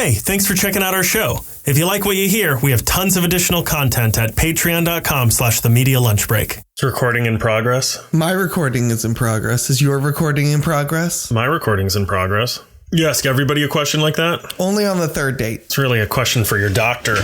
Hey, thanks for checking out our show. If you like what you hear, we have tons of additional content at patreon.com/themedialunchbreak. It's recording in progress. My recording is in progress. Is your recording in progress? My recording's in progress. You ask everybody a question like that? Only on the third date. It's really a question for your doctor,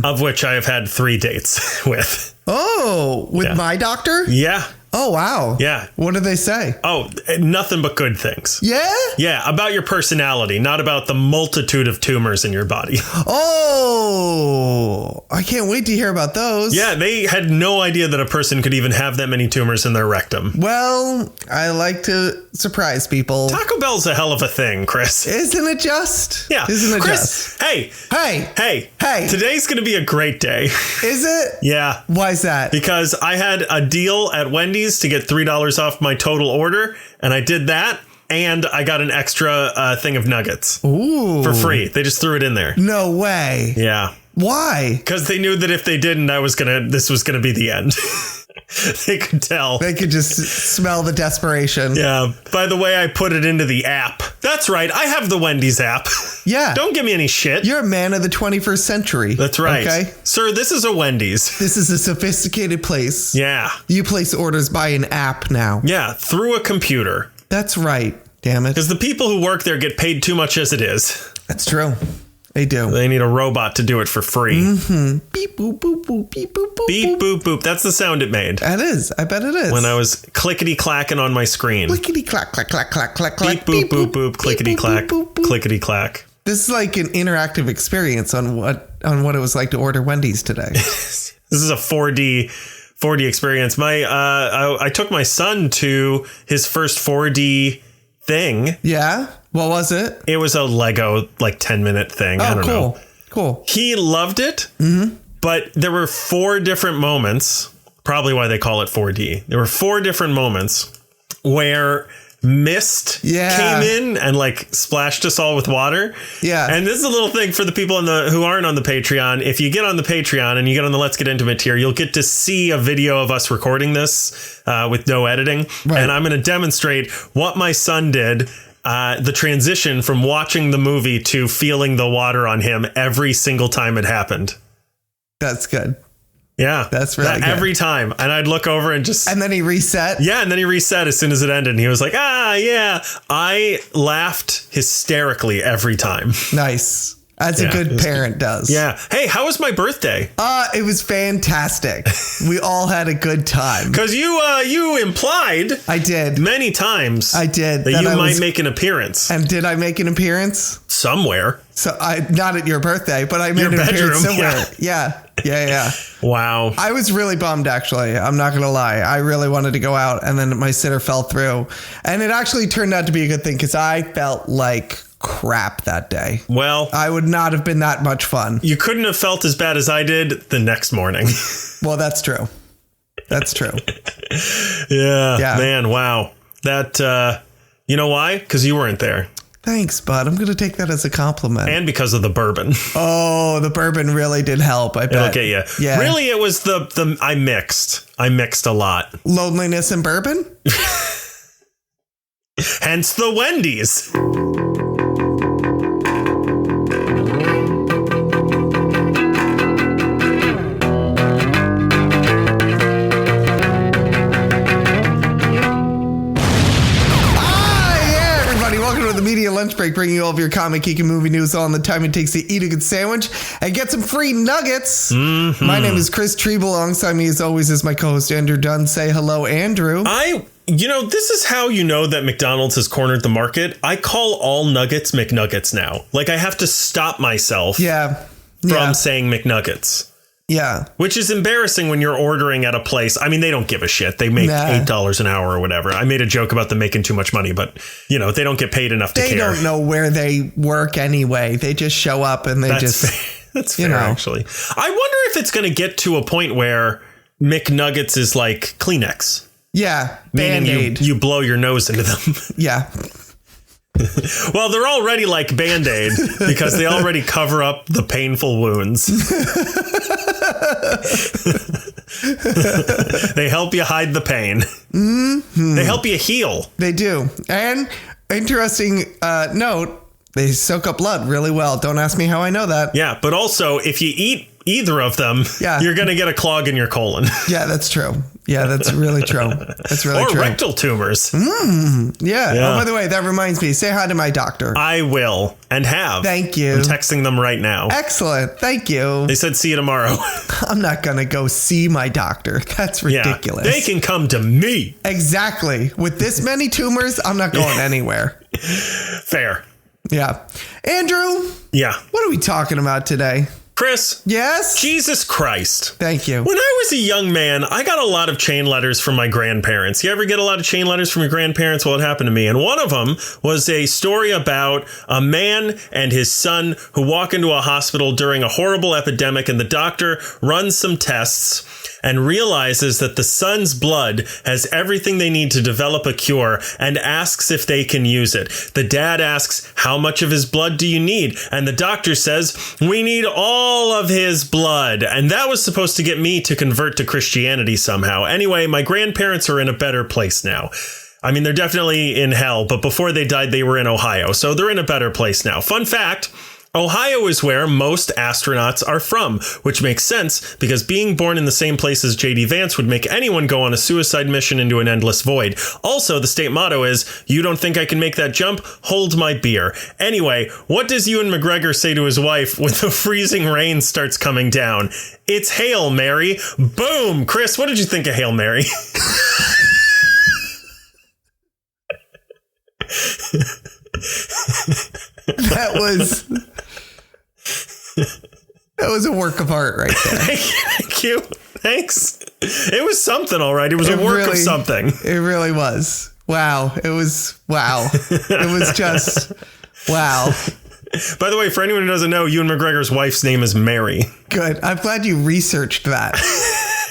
of which I have had 3 dates with. Oh, with my doctor? Yeah. Oh, wow. Yeah. What did they say? Oh, nothing but good things. Yeah? Yeah, about your personality, not about the multitude of tumors in your body. Oh, I can't wait to hear about those. Yeah, they had no idea that a person could even have that many tumors in their rectum. Well, I like to surprise people. Taco Bell's a hell of a thing, Chris. Isn't it just? Yeah. Isn't it Chris, just? Hey. Hey. Today's going to be a great day. Is it? Yeah. Why is that? Because I had a deal at Wendy's to get $3 off my total order, and I did that, and I got an extra thing of nuggets. Ooh. For free. They just threw it in there. No way. Yeah. Why? Because they knew that if they didn't, this was gonna be the end. They could tell. They could just smell the desperation. Yeah. By the way, I put it into the app. That's right. I have the Wendy's app. Yeah. Don't give me any shit. You're a man of the 21st century. That's right. Okay. Sir, this is a Wendy's. This is a sophisticated place. Yeah. You place orders by an app now. Yeah. Through a computer. That's right. Damn it. Because the people who work there get paid too much as it is. That's true. They do. They need a robot to do it for free. Mm-hmm. Beep, boop, boop, boop, beep, boop, boop. Beep, boop, boop. That's the sound it made. That is. I bet it is. When I was clickety-clacking on my screen. Clickety clack, clack, clack, clack, clack, clack. Beep, boop, boop, boop, clickety-clack, clickety-clack. This is like an interactive experience on what it was like to order Wendy's today. This is a 4D experience. I took my son to his first 4D thing. Yeah? What was it? It was a Lego 10-minute thing. I don't know. Cool. He loved it, but there were 4 different moments, probably why they call it 4D. There were 4 different moments where mist came in and splashed us all with water. Yeah. And this is a little thing for the people who aren't on the Patreon. If you get on the Patreon and you get on the Let's Get Intimate tier, you'll get to see a video of us recording this with no editing. Right. And I'm going to demonstrate what my son did. The transition from watching the movie to feeling the water on him every single time it happened. That's good. Yeah. That's really good. Every time. And I'd look over and just... And then he reset? Yeah, and then he reset as soon as it ended. And he was like, yeah. I laughed hysterically every time. Nice. As a good parent does. Yeah. Hey, how was my birthday? It was fantastic. We all had a good time. Because you implied... I did. Many times. I did. That you might make an appearance. And did I make an appearance? Somewhere. So not at your birthday, but I made an appearance somewhere. Yeah. Wow. I was really bummed, actually. I'm not going to lie. I really wanted to go out, and then my sitter fell through. And it actually turned out to be a good thing because I felt like crap that day. Well, I would not have been that much fun. You couldn't have felt as bad as I did the next morning. Well, that's true. That's true. Yeah. Man, wow. That, you know why? Because you weren't there. Thanks, bud. I'm going to take that as a compliment. And because of the bourbon. Oh, the bourbon really did help. I bet. It'll get you. Yeah. Really, it was I mixed a lot. Loneliness and bourbon? Hence the Wendy's. Media lunch break, bringing you all of your comic, geek, and movie news all in the time it takes to eat a good sandwich and get some free nuggets. Mm-hmm. My name is Chris Triebel. Alongside me, as always, is my co-host Andrew Dunn. Say hello, Andrew. This is how you know that McDonald's has cornered the market. I call all nuggets McNuggets now. I have to stop myself from saying McNuggets. Yeah. Which is embarrassing when you're ordering at a place. I mean, they don't give a shit. They make $8 an hour or whatever. I made a joke about them making too much money, but, they don't get paid enough to care. They don't know where they work anyway. They just show up and That's fair, actually. I wonder if it's going to get to a point where McNuggets is like Kleenex. Yeah. Meaning you blow your nose into them. Yeah. Well, they're already like Band-Aid because they already cover up the painful wounds. They help you hide the pain. Mm-hmm. They help you heal. They do. And interesting note, They soak up blood really well. Don't ask me how I know that. Yeah, but also if you eat either of them, you're going to get a clog in your colon. Yeah, that's true. Yeah, that's really true. That's really true. Or rectal tumors. Yeah. Oh, by the way, that reminds me. Say hi to my doctor. I will and have. Thank you. I'm texting them right now. Excellent. Thank you. They said see you tomorrow. I'm not going to go see my doctor. That's ridiculous. Yeah, they can come to me. Exactly. With this many tumors, I'm not going anywhere. Fair. Yeah. Andrew. Yeah. What are we talking about today? Chris. Yes? Jesus Christ. Thank you. When I was a young man, I got a lot of chain letters from my grandparents. You ever get a lot of chain letters from your grandparents? Well, it happened to me. And one of them was a story about a man and his son who walk into a hospital during a horrible epidemic, and the doctor runs some tests and realizes that the son's blood has everything they need to develop a cure and asks if they can use it. The dad asks, how much of his blood do you need? And the doctor says, we need all of his blood. And that was supposed to get me to convert to Christianity somehow. Anyway, my grandparents are in a better place now. I mean, they're definitely in hell, but before they died, they were in Ohio. So they're in a better place now. Fun fact. Ohio is where most astronauts are from, which makes sense because being born in the same place as J.D. Vance would make anyone go on a suicide mission into an endless void. Also, the state motto is, you don't think I can make that jump? Hold my beer. Anyway, what does Ewan McGregor say to his wife when the freezing rain starts coming down? It's Hail Mary. Boom! Chris, what did you think of Hail Mary? That was a work of art right there. Thank you. Thanks. It was something, all right. It was a work of something. It really was. Wow. It was wow. It was just wow. By the way, for anyone who doesn't know, Ewan McGregor's wife's name is Mary. Good. I'm glad you researched that.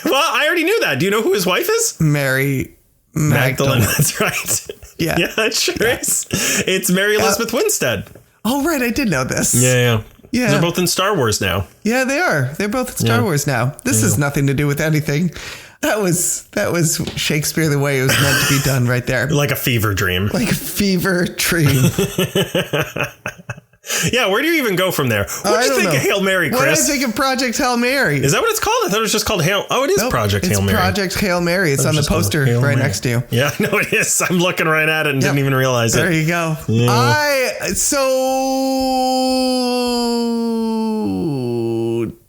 Well, I already knew that. Do you know who his wife is? Mary Magdalene. That's right. Yeah. Yeah, it sure is. It's Mary Elizabeth Winstead. Oh, right. I did know this. Yeah. They're both in Star Wars now. Yeah, they are. They're both in Star Wars now. This has nothing to do with anything. That was Shakespeare the way it was meant to be done right there. Like a fever dream. Like a fever dream. Yeah, where do you even go from there? What do you think of Hail Mary, Chris? What do I think of Project Hail Mary? Is that what it's called? I thought it was just called Hail. Oh, it is Project Hail Mary. It's Project Hail Mary. It's on the poster right next to you. Yeah, no, it is. I'm looking right at it and didn't even realize it. There you go. Yeah.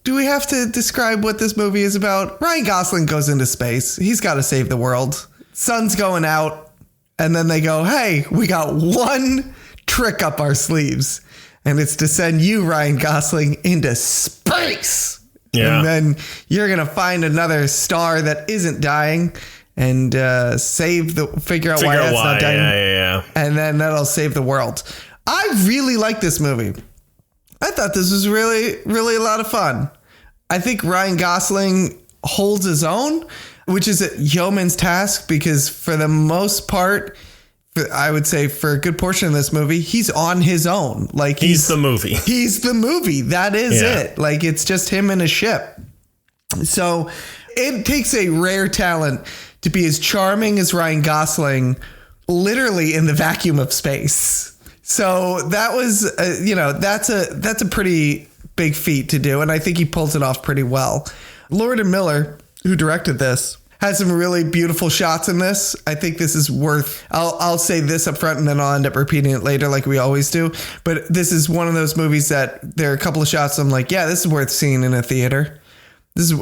Do we have to describe what this movie is about? Ryan Gosling goes into space. He's got to save the world. Sun's going out. And then they go, hey, we got one trick up our sleeves. And it's to send you, Ryan Gosling, into space. Yeah. And then you're going to find another star that isn't dying and figure out why it's not dying. Yeah. And then that'll save the world. I really like this movie. I thought this was really, really a lot of fun. I think Ryan Gosling holds his own, which is a yeoman's task because for the most part, I would say for a good portion of this movie, he's on his own. Like he's the movie. He's the movie. That is it. Like it's just him and a ship. So it takes a rare talent to be as charming as Ryan Gosling, literally in the vacuum of space. So that was, that's a pretty big feat to do. And I think he pulls it off pretty well. Lord and Miller, who directed this, has some really beautiful shots in this. I think this is worth, I'll say this up front and then I'll end up repeating it later like we always do. But this is one of those movies that there are a couple of shots I'm like, yeah, this is worth seeing in a theater. This is,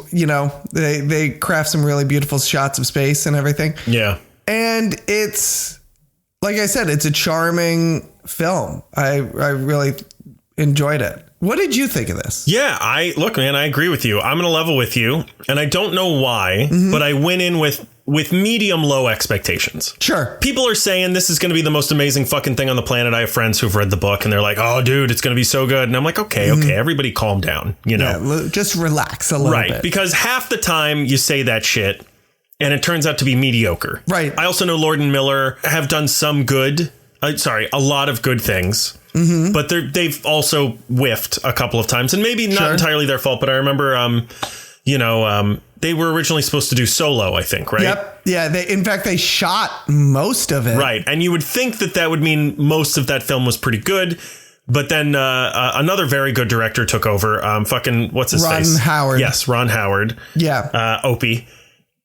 they craft some really beautiful shots of space and everything. Yeah. And it's, like I said, it's a charming film. I really enjoyed it. What did you think of this? Yeah, I agree with you. I'm going to level with you. And I don't know why, but I went in with medium low expectations. Sure. People are saying this is going to be the most amazing fucking thing on the planet. I have friends who've read the book and they're like, oh, dude, it's going to be so good. And I'm like, okay, everybody calm down. Yeah, just relax a little bit. Right. Because half the time you say that shit and it turns out to be mediocre. Right. I also know Lord and Miller have done some good. A lot of good things. But they've also whiffed a couple of times, and maybe not entirely their fault. But I remember, they were originally supposed to do Solo, I think, right? Yep. Yeah. In fact, they shot most of it. Right. And you would think that would mean most of that film was pretty good. But then another very good director took over. What's his face? Ron Howard. Yes, Ron Howard. Yeah. Opie.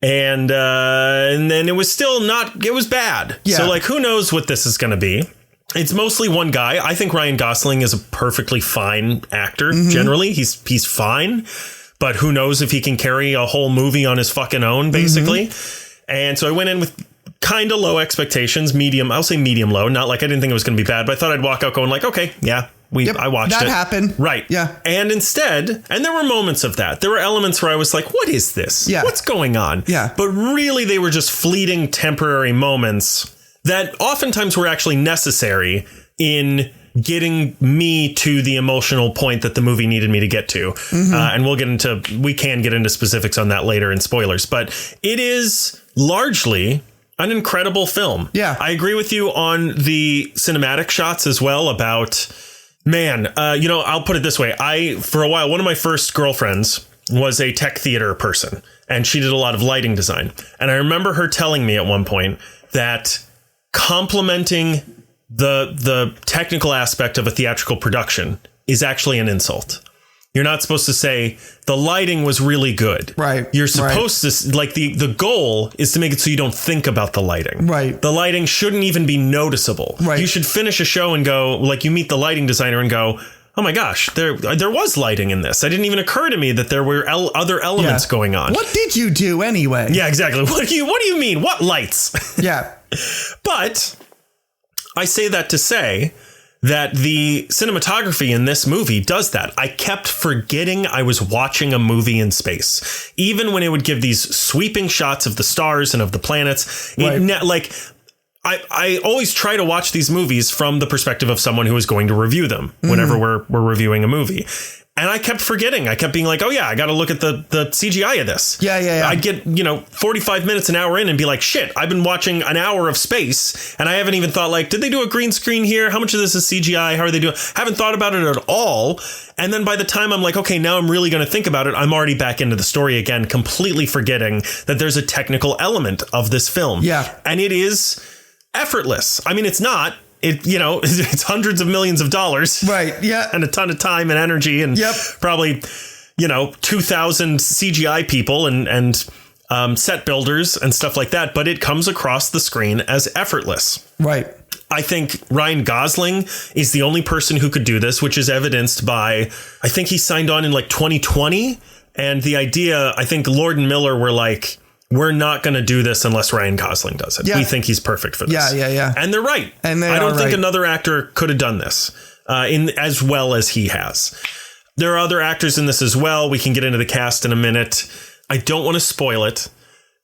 And then it was still it was bad. Yeah. So like, who knows what this is going to be? It's mostly one guy. I think Ryan Gosling is a perfectly fine actor. Generally, he's fine. But who knows if he can carry a whole movie on his fucking own, basically. And so I went in with kind of low expectations, I'll say medium low. Not like I didn't think it was going to be bad, but I thought I'd walk out going like, okay, yeah, I watched it. That happened. Right. Yeah. And instead, and there were moments of that. There were elements where I was like, what is this? Yeah. What's going on? Yeah. But really, they were just fleeting temporary moments that oftentimes were actually necessary in getting me to the emotional point that the movie needed me to get to. And we can get into specifics on that later in spoilers, but it is largely an incredible film. Yeah. I agree with you on the cinematic shots as well about, man, I'll put it this way. For a while, one of my first girlfriends was a tech theater person, and she did a lot of lighting design. And I remember her telling me at one point that complimenting the technical aspect of a theatrical production is actually an insult. You're not supposed to say the lighting was really good. Right. You're supposed to, like, the goal is to make it so you don't think about the lighting. Right. The lighting shouldn't even be noticeable. Right. You should finish a show and go, like, you meet the lighting designer and go, oh my gosh, there was lighting in this. It didn't even occur to me that there were other elements going on. What did you do anyway? Yeah, exactly. What do you mean? What lights? Yeah. But I say that to say that the cinematography in this movie does that. I kept forgetting I was watching a movie in space. Even when it would give these sweeping shots of the stars and of the planets. Right. I always try to watch these movies from the perspective of someone who is going to review them whenever we're reviewing a movie. And I kept forgetting. I kept being like, oh, yeah, I got to look at the CGI of this. Yeah. I'd get, 45 minutes, an hour in and be like, shit, I've been watching an hour of space and I haven't even thought, like, did they do a green screen here? How much of this is CGI? How are they doing? Haven't thought about it at all. And then by the time I'm like, okay, now I'm really going to think about it, I'm already back into the story again, completely forgetting that there's a technical element of this film. Yeah. And it is effortless. I mean, it's not. It's hundreds of millions of dollars. Right. Yeah. And a ton of time and energy and probably, 2,000 CGI people and set builders and stuff like that. But it comes across the screen as effortless. Right. I think Ryan Gosling is the only person who could do this, which is evidenced by, I think he signed on in like 2020. And the idea, I think Lord and Miller were like, we're not going to do this unless Ryan Gosling does it. Yeah. We think he's perfect for this. Yeah. And they're right. And I don't think another actor could have done this in as well as he has. There are other actors in this as well. We can get into the cast in a minute. I don't want to spoil it.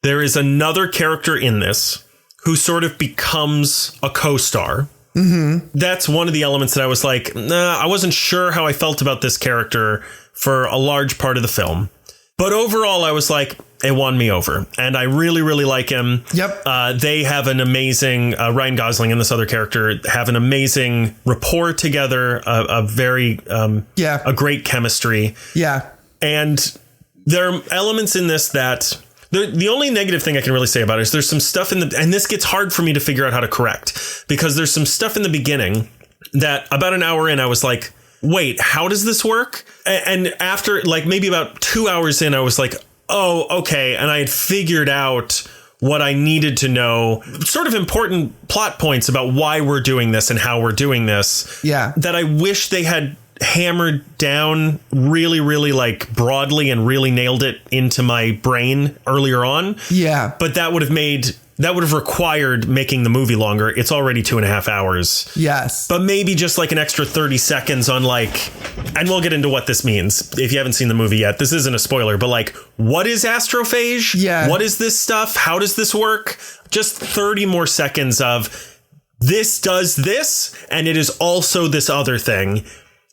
There is another character in this who sort of becomes a co-star. That's one of the elements that I was like, I wasn't sure how I felt about this character for a large part of the film. But overall, I was like, it won me over. And I really, really like him. Yep. They have an amazing, Ryan Gosling and this other character have an amazing rapport together, a great chemistry. Yeah. And there are elements in this that the only negative thing I can really say about it is there's some stuff and this gets hard for me to figure out how to correct, because there's some stuff in the beginning that about an hour in, I was like, wait, how does this work? And after like maybe about 2 hours in, I was like, oh, okay. And I had figured out what I needed to know, sort of important plot points about why we're doing this and how we're doing this. Yeah. That I wish they had hammered down really, really like broadly and really nailed it into my brain earlier on. Yeah. But that would have required making the movie longer. It's already 2.5 hours. Yes. But maybe just like an extra 30 seconds on like, and we'll get into what this means if you haven't seen the movie yet. This isn't a spoiler, but like, what is astrophage? Yeah. What is this stuff? How does this work? Just 30 more seconds of this does this, and it is also this other thing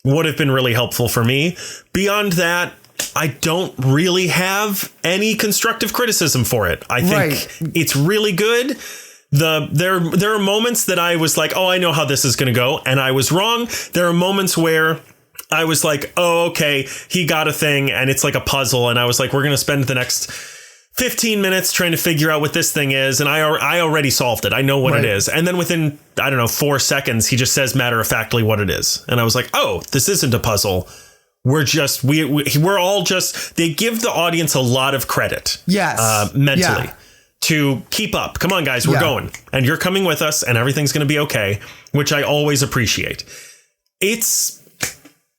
would have been really helpful for me. Beyond that, I don't really have any constructive criticism for it. I think it's really good. There are moments that I was like, oh, I know how this is going to go. And I was wrong. There are moments where I was like, oh, OK, he got a thing and it's like a puzzle. And I was like, we're going to spend the next 15 minutes trying to figure out what this thing is. And I already solved it. I know what it is. And then within, 4 seconds, he just says matter-of-factly what it is. And I was like, oh, this isn't a puzzle. We're just, we're all just, they give the audience a lot of credit. Yes. Mentally. Yeah. To keep up. Come on, guys, we're going. And you're coming with us and everything's going to be okay, which I always appreciate. It's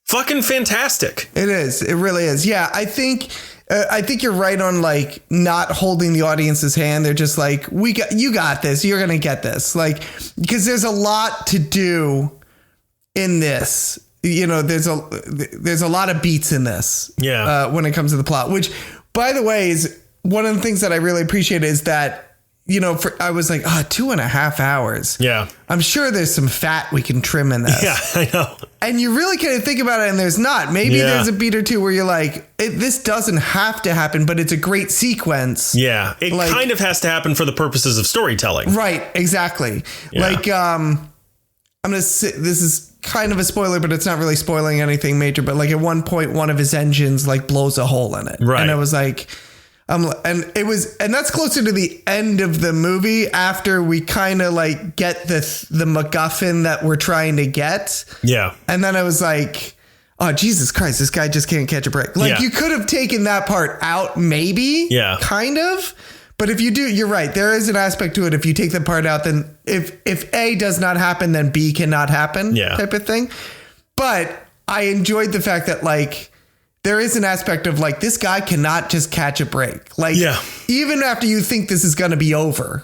fucking fantastic. It is. It really is. Yeah, I think you're right on like not holding the audience's hand. They're just like, you got this. You're going to get this. Like, because there's a lot to do in this. There's a lot of beats in this. Yeah. When it comes to the plot, which, by the way, is one of the things that I really appreciate is that, I was like, 2.5 hours. Yeah. I'm sure there's some fat we can trim in this. Yeah, I know. And you really kind of think about it and there's not. Maybe there's a beat or two where you're like, this doesn't have to happen, but it's a great sequence. Yeah. It kind of has to happen for the purposes of storytelling. Right. Exactly. Yeah. Like, I'm going to say, this is kind of a spoiler, but it's not really spoiling anything major. But like at one point, one of his engines like blows a hole in it. Right. And I was like, and that's closer to the end of the movie after we kind of like get the MacGuffin that we're trying to get. Yeah. And then I was like, oh, Jesus Christ, this guy just can't catch a break. Like you could have taken that part out, maybe. Yeah. Kind of. But if you do, you're right. There is an aspect to it. If you take that part out, then if A does not happen, then B cannot happen. Yeah. Type of thing. But I enjoyed the fact that like, there is an aspect of like, this guy cannot just catch a break. Like, even after you think this is going to be over,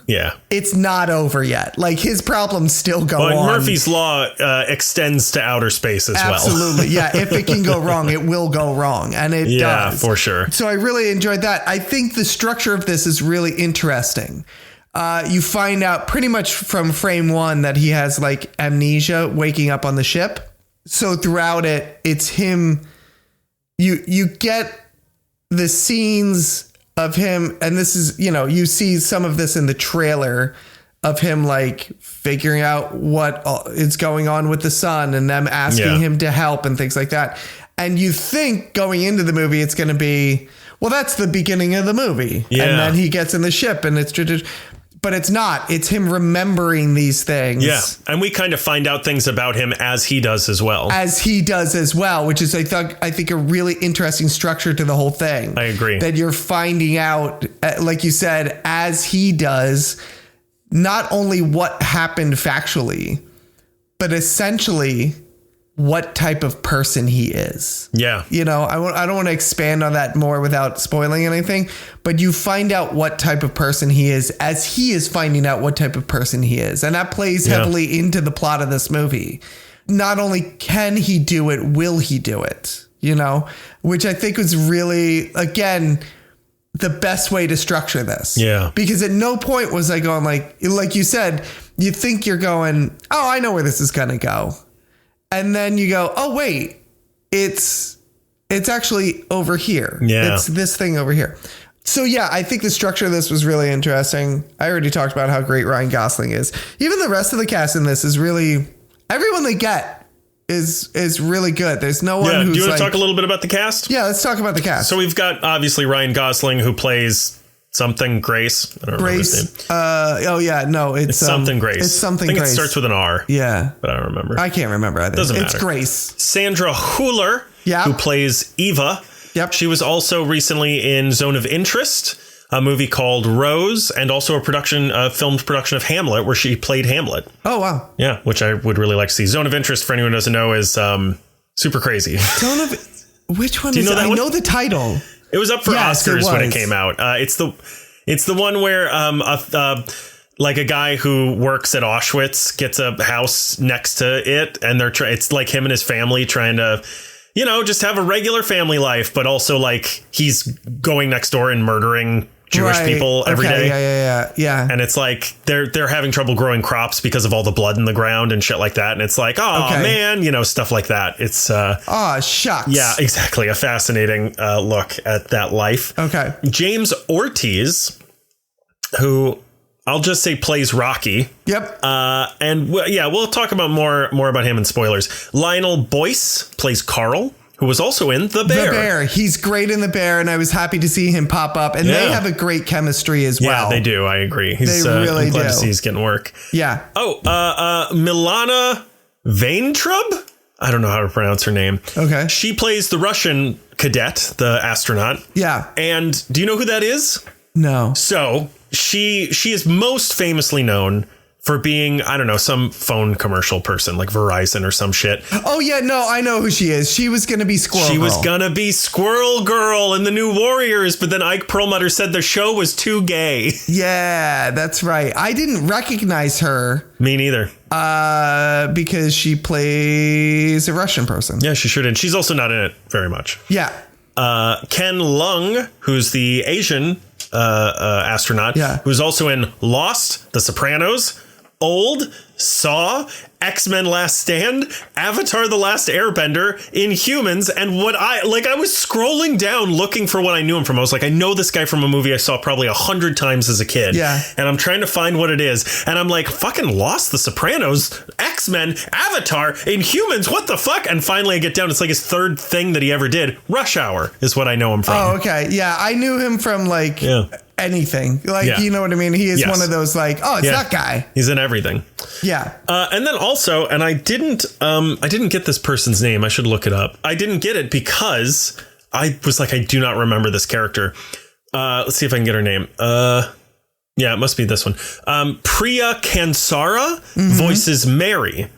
it's not over yet. Like his problems still go on. Murphy's Law extends to outer space as well. Absolutely. Yeah. If it can go wrong, it will go wrong. And it does. Yeah, for sure. So I really enjoyed that. I think the structure of this is really interesting. You find out pretty much from frame one that he has like amnesia waking up on the ship. So throughout it, it's him. You get the scenes of him, and this is, you see some of this in the trailer of him like figuring out what is going on with the son and them asking him to help and things like that. And you think going into the movie, it's going to be, well, that's the beginning of the movie. Yeah. And then he gets in the ship and it's but it's not. It's him remembering these things. Yeah. And we kind of find out things about him as he does as well. Which is, I think, a really interesting structure to the whole thing. I agree. That you're finding out, like you said, as he does, not only what happened factually, but essentially what type of person he is. Yeah. I don't want to expand on that more without spoiling anything, but you find out what type of person he is as he is finding out what type of person he is. And that plays heavily into the plot of this movie. Not only can he do it, will he do it? Which I think was really, again, the best way to structure this. Yeah. Because at no point was I going like you said, you think you're going, oh, I know where this is going to go. And then you go, oh, wait, it's actually over here. Yeah. It's this thing over here. So, yeah, I think the structure of this was really interesting. I already talked about how great Ryan Gosling is. Even the rest of the cast in this is really, everyone they get is really good. There's no one who's do you want to talk a little bit about the cast? Yeah, let's talk about the cast. So we've got, obviously, Ryan Gosling, who plays something Grace. I don't remember his name. It's something Grace. It's something Grace. Grace. It starts with an R. Yeah. But I don't remember. I can't remember either. Doesn't matter. It's Grace. Sandra Hüller, who plays Eva. Yep. She was also recently in Zone of Interest, a movie called Rose, and also a filmed production of Hamlet, where she played Hamlet. Oh, wow. Yeah, which I would really like to see. Zone of Interest, for anyone who doesn't know, is super crazy. Which one is it? I know the title. It was up for Oscars when it came out. It's the one where like a guy who works at Auschwitz gets a house next to it, and it's like him and his family trying to, just have a regular family life, but also like he's going next door and murdering Jewish people every day. Yeah. And it's like they're having trouble growing crops because of all the blood in the ground and shit like that. And it's like, man, stuff like that. It's shucks. Yeah, exactly. A fascinating look at that life. Okay. James Ortiz, who I'll just say plays Rocky. Yep. We'll talk about more about him in spoilers. Lionel Boyce plays Carl. who was also in The Bear. The Bear. He's great in The Bear, and I was happy to see him pop up. And they have a great chemistry as well. Yeah, they do. I agree. They really I'm glad do. to see he's getting work. Yeah. Oh, Milana Vaintrub? I don't know how to pronounce her name. Okay. She plays the Russian cadet, the astronaut. Yeah. And do you know who that is? No. So she is most famously known for being, I don't know, some phone commercial person like Verizon or some shit. Oh, yeah. No, I know who she is. She was going to be Squirrel Girl. She was going to be Squirrel Girl in The New Warriors, but then Ike Perlmutter said the show was too gay. Yeah, that's right. I didn't recognize her. Me neither. Because she plays a Russian person. Yeah, she sure did. She's also not in it very much. Yeah. Ken Leung, who's the Asian astronaut, who's also in Lost, The Sopranos, Old, Saw, X-Men Last Stand, Avatar The Last Airbender, Inhumans, and I was scrolling down looking for what I knew him from. I was like, I know this guy from a movie I saw probably 100 times as a kid. Yeah. And I'm trying to find what it is. And I'm like, fucking Lost, The Sopranos, X-Men, Avatar, Inhumans, what the fuck? And finally I get down, it's like his third thing that he ever did. Rush Hour is what I know him from. Oh, okay. Yeah, I knew him from anything. You know what I mean? He is one of those it's that guy. He's in everything. Yeah. And then also, and I didn't get this person's name. I should look it up. I didn't get it because I was like, I do not remember this character. Let's see if I can get her name. Yeah, it must be this one. Priya Kansara voices Mary.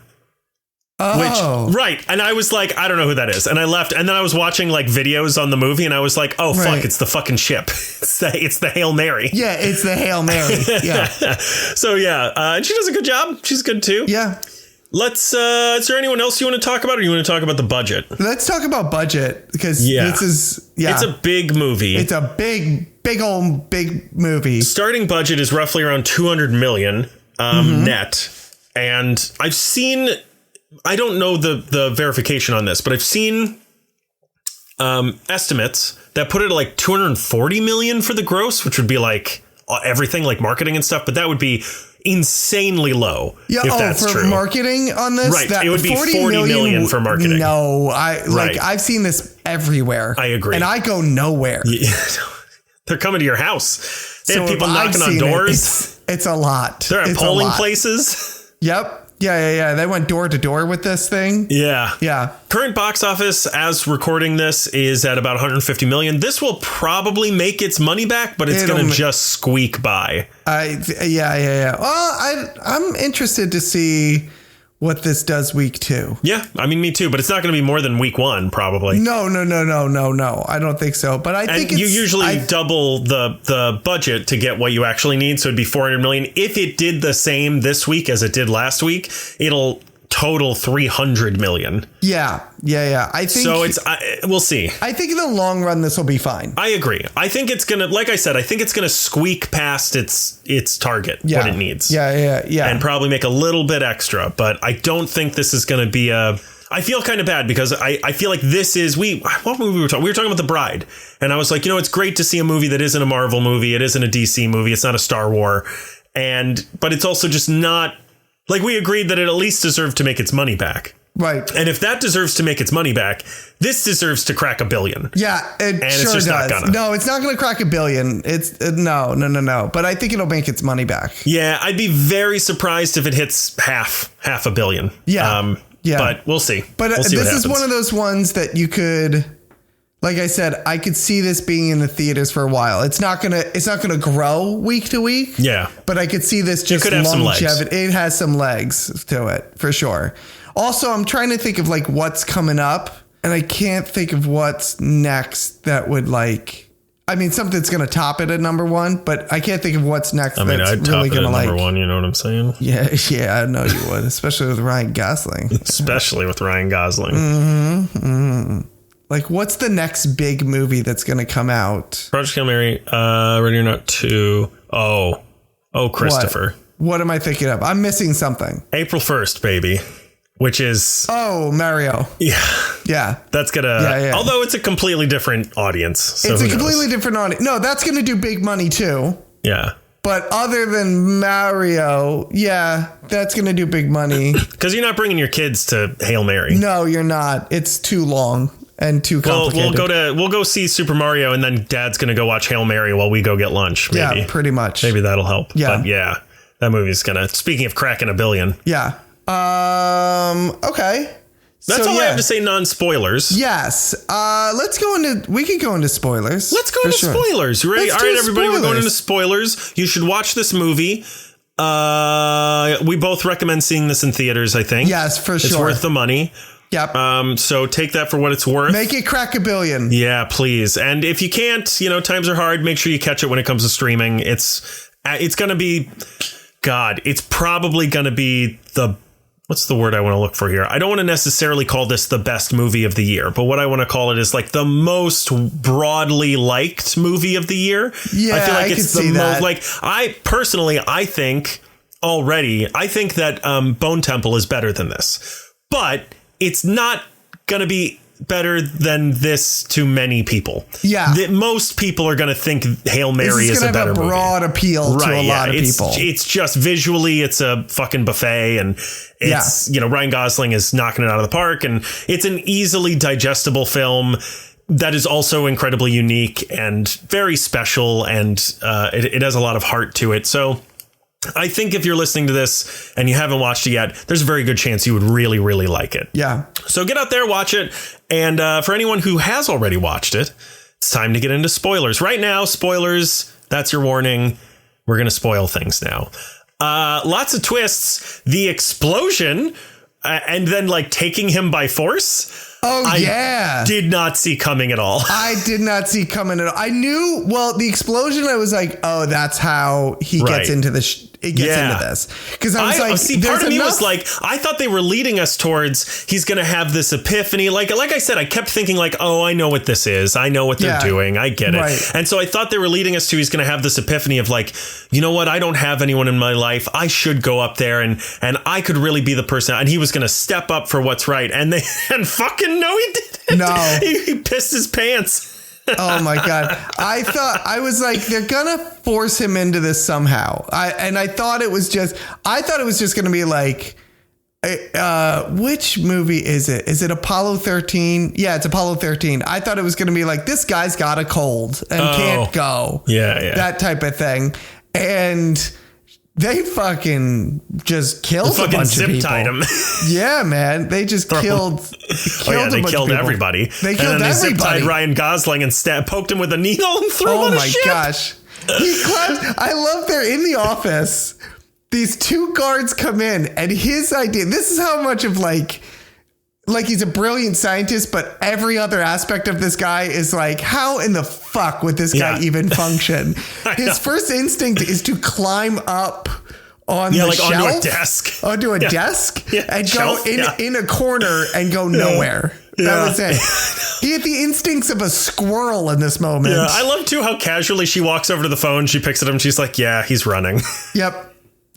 Oh. Right. And I was like, I don't know who that is. And I left. And then I was watching videos on the movie and I was like, oh, fuck, it's the fucking ship. It's the Hail Mary. Yeah, it's the Hail Mary. Yeah. So, and she does a good job. She's good, too. Yeah. Let's is there anyone else you want to talk about or you want to talk about the budget? Let's talk about budget because this is it's a big movie. It's a big movie. Starting budget is roughly around 200 million net. And I've seen, I don't know the verification on this, but I've seen estimates that put it at like 240 million for the gross, which would be like everything like marketing and stuff, but that would be insanely low. Yeah, if that's for true. Marketing on this, right? It would be 40 million for marketing. No, I've seen this everywhere. I agree, and I go nowhere. Yeah. They're coming to your house. They have people knocking on doors. It's a lot. They're at polling places. Yep. Yeah. They went door to door with this thing. Yeah. Current box office as recording this is at about 150 million. This will probably make its money back, but it's going to just squeak by. Yeah. Well, I'm interested to see what this does week 2. Yeah, I mean, me too, but it's not going to be more than week 1, probably. No. I don't think so. But I think you usually double the budget to get what you actually need. So it'd be 400 million. If it did the same this week as it did last week, it'll total 300 million. Yeah. I think so. We'll see. I think in the long run, this will be fine. I agree. I think it's going to, like I said, I think it's going to squeak past its target, what it needs. Yeah. And probably make a little bit extra. But I don't think this is going to be I feel kind of bad because I feel like this is, what movie we were talking? We were talking about The Bride. And I was like, it's great to see a movie that isn't a Marvel movie. It isn't a DC movie. It's not a Star Wars. But it's also just not, like, we agreed that it at least deserved to make its money back. Right. And if that deserves to make its money back, this deserves to crack $1 billion. Yeah, it sure does. Not gonna. No, it's not going to crack $1 billion. It's no. But I think it'll make its money back. Yeah, I'd be very surprised if it hits half $1 billion. Yeah. But we'll see. But we'll see this is one of those ones that you could, like I said, I could see this being in the theaters for a while. It's not gonna grow week to week. Yeah. But I could see this just longevity. It has some legs to it for sure. Also, I'm trying to think of like what's coming up, and I can't think of what's next that would something's going to top it at number 1, but I can't think of what's next. I'd really going to number 1. You know what I'm saying? Yeah, I know you would, especially with Ryan Gosling. Mm-hmm. Like, what's the next big movie that's going to come out? Project Hail Mary, Ready or Not 2. Oh, Christopher. What am I thinking of? I'm missing something. April 1st, baby. Which is... Oh, Mario. Yeah. That's going to... Although it's a completely different audience. So it's a completely different audience. No, that's going to do big money too. Yeah. But other than Mario, that's going to do big money. Because you're not bringing your kids to Hail Mary. No, you're not. It's too long. and too complicated. We'll go see Super Mario, and then Dad's going to go watch Hail Mary while we go get lunch. Maybe. Yeah, pretty much. Maybe that'll help. Yeah. But yeah, that movie's going to, speaking of cracking $1 billion. Yeah. Okay. That's all I have to say, non-spoilers. Yes. We could go into spoilers. Let's go into spoilers. You ready? All right, everybody, we're going into spoilers. You should watch this movie. We both recommend seeing this in theaters, I think. Yes, for sure. It's worth the money. Yep. So take that for what it's worth. Make it crack $1 billion. Yeah, please. And if you can't, times are hard. Make sure you catch it when it comes to streaming. It's going to be, it's probably going to be what's the word I want to look for here? I don't want to necessarily call this the best movie of the year, but what I want to call it is like the most broadly liked movie of the year. Yeah, I feel like it's the most, like, I think that Bone Temple is better than this, but it's not going to be better than this to many people. Yeah. Most people are going to think Hail Mary is a better movie. Broad appeal to a lot of people. It's just visually, it's a fucking buffet, and it's, Ryan Gosling is knocking it out of the park, and it's an easily digestible film that is also incredibly unique and very special, and it has a lot of heart to it. So I think if you're listening to this and you haven't watched it yet, there's a very good chance you would really, really like it. Yeah. So get out there, watch it. And for anyone who has already watched it, it's time to get into spoilers. Right now, spoilers, that's your warning. We're going to spoil things now. Lots of twists. The explosion and then like taking him by force. I did not see coming at all. I did not see coming at all. I knew, the explosion, I was like, oh, that's how he gets into the into this. Because I was part of me was like, I thought they were leading us towards he's going to have this epiphany. Like I said, I kept thinking like, oh, I know what this is. I know what they're doing. I get it. And so I thought they were leading us to he's going to have this epiphany of like, you know what? I don't have anyone in my life. I should go up there and I could really be the person. And he was going to step up for what's right. And fucking no, he didn't. No. He pissed his pants. Oh my God. I was like, they're going to force him into this somehow. I thought it was just going to be like, which movie is it? Is it Apollo 13? Yeah, it's Apollo 13. I thought it was going to be like, this guy's got a cold and can't go. Yeah. That type of thing. And they fucking just killed a bunch of people. Tied him. Yeah, man. They just killed they killed everybody. They killed everybody. They zip-tied Ryan Gosling and poked him with a needle and threw him on a ship. Oh my gosh. He clapped. I love they're in the office. These two guards come in and his idea, this is how much of like he's a brilliant scientist, but every other aspect of this guy is like, how in the fuck would this guy even function? His first instinct is to climb up on the shelf. Onto a desk. Onto a desk and go in a corner and go nowhere. That was it. He had the instincts of a squirrel in this moment. Yeah, I love too how casually she walks over to the phone. She picks it up and she's like, yeah, he's running. Yep.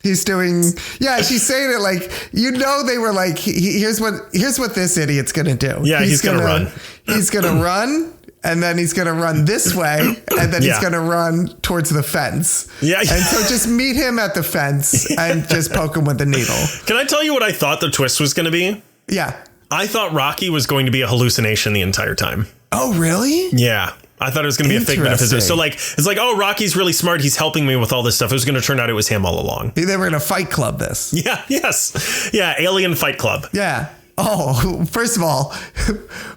He's doing, she's saying it like, they were like, here's what this idiot's going to do. Yeah, he's going to run. He's going to run, and then he's going to run this way, and then he's going to run towards the fence. Yeah. And so just meet him at the fence and just poke him with the needle. Can I tell you what I thought the twist was going to be? Yeah. I thought Rocky was going to be a hallucination the entire time. Oh, really? Yeah. I thought it was going to be a figment of his. So it's like, oh, Rocky's really smart. He's helping me with all this stuff. It was going to turn out it was him all along. They were in a fight club this. Yeah. Yes. Yeah. Alien Fight Club. Yeah. Oh, first of all,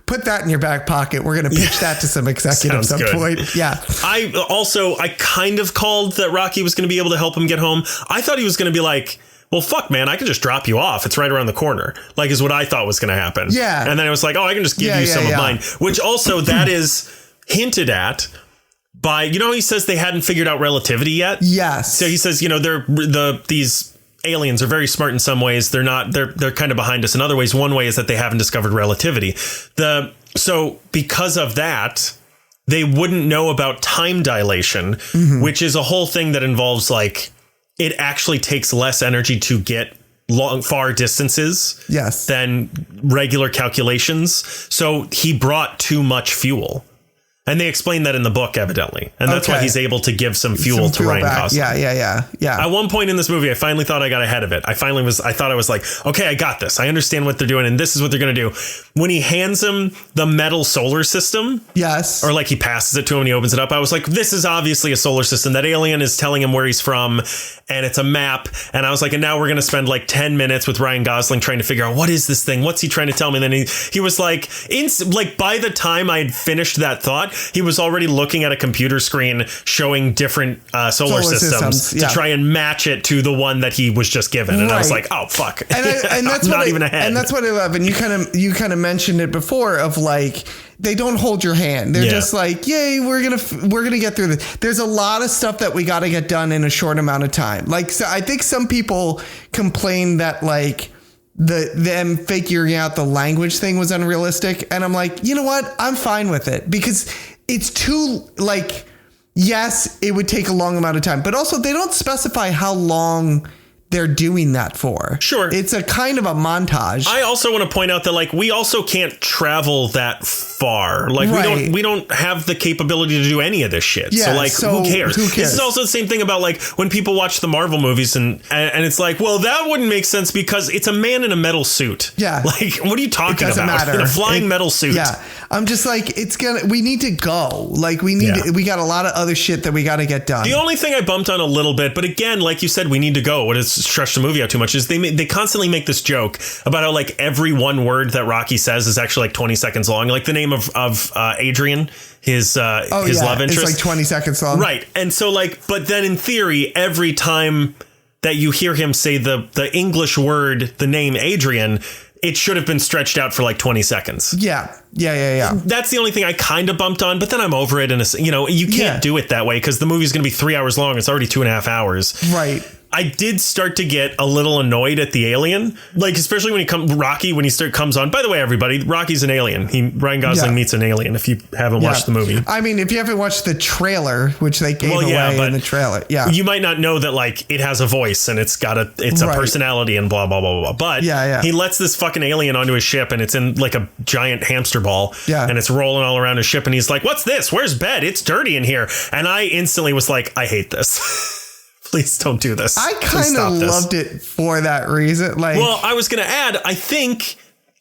put that in your back pocket. We're going to pitch that to some executives at some point. Yeah. I kind of called that Rocky was going to be able to help him get home. I thought he was going to be like, well, fuck, man, I can just drop you off. It's right around the corner. Like, is what I thought was going to happen. Yeah. And then it was like, oh, I can just give you some of mine, which also that is hinted at by, he says they hadn't figured out relativity yet. Yes. So he says, these aliens are very smart in some ways. They're not, they're kind of behind us in other ways. One way is that they haven't discovered relativity. So because of that, they wouldn't know about time dilation, which is a whole thing that involves like, it actually takes less energy to get far distances than regular calculations. So he brought too much fuel. And they explain that in the book, evidently. And that's why he's able to give some fuel to Ryan Gosling. Yeah. At one point in this movie, I finally thought I got ahead of it. I thought I was like, okay, I got this. I understand what they're doing. And this is what they're going to do. When he hands him the metal solar system. Yes. Or like he passes it to him and he opens it up. I was like, this is obviously a solar system. That alien is telling him where he's from. And it's a map. And I was like, and now we're going to spend like 10 minutes with Ryan Gosling trying to figure out what is this thing? What's he trying to tell me? And then he was like, by the time I had finished that thought, he was already looking at a computer screen showing different solar systems to try and match it to the one that he was just given. And I was like, oh, fuck. And that's not even ahead. And that's what I love. And you kind of mentioned it before of like, they don't hold your hand. They're just like, yay, we're going to get through this. There's a lot of stuff that we got to get done in a short amount of time. Like, so I think some people complain that like, them figuring out the language thing was unrealistic. And I'm like, you know what? I'm fine with it because it's too like, yes, it would take a long amount of time, but also they don't specify how long they're doing that for. Sure. It's a kind of a montage. I also want to point out that like we also can't travel that far. Like we don't have the capability to do any of this shit. Yeah, so who cares? This is also the same thing about like when people watch the Marvel movies and it's like, well, that wouldn't make sense because it's a man in a metal suit. Yeah. Like, what are you talking about? Matter. In a flying metal suit. Yeah. I'm just like, we need to go. Like we got a lot of other shit that we got to get done. The only thing I bumped on a little bit, but again, like you said, we need to go. What is stretch the movie out too much is they constantly make this joke about how like every one word that Rocky says is actually like 20 seconds long. Like the name of Adrian, his love interest. It's like 20 seconds long. Right. And so like, but then in theory, every time that you hear him say the English word, the name Adrian, it should have been stretched out for like 20 seconds. Yeah. That's the only thing I kind of bumped on, but then I'm over it. And you can't do it that way because the movie's going to be 3 hours long. It's already 2.5 hours. Right. I did start to get a little annoyed at the alien, like especially when Rocky comes on. By the way, everybody, Rocky's an alien. Ryan Gosling meets an alien. If you haven't watched the movie, I mean, if you haven't watched the trailer, which they gave away in the trailer, you might not know that like it has a voice and it's a personality and blah blah blah blah. But he lets this fucking alien onto his ship and it's in like a giant hamster ball, and it's rolling all around his ship and he's like, "What's this? Where's bed? It's dirty in here." And I instantly was like, "I hate this." Please don't do this. I kind of loved it for that reason. Like, well, I was going to add, I think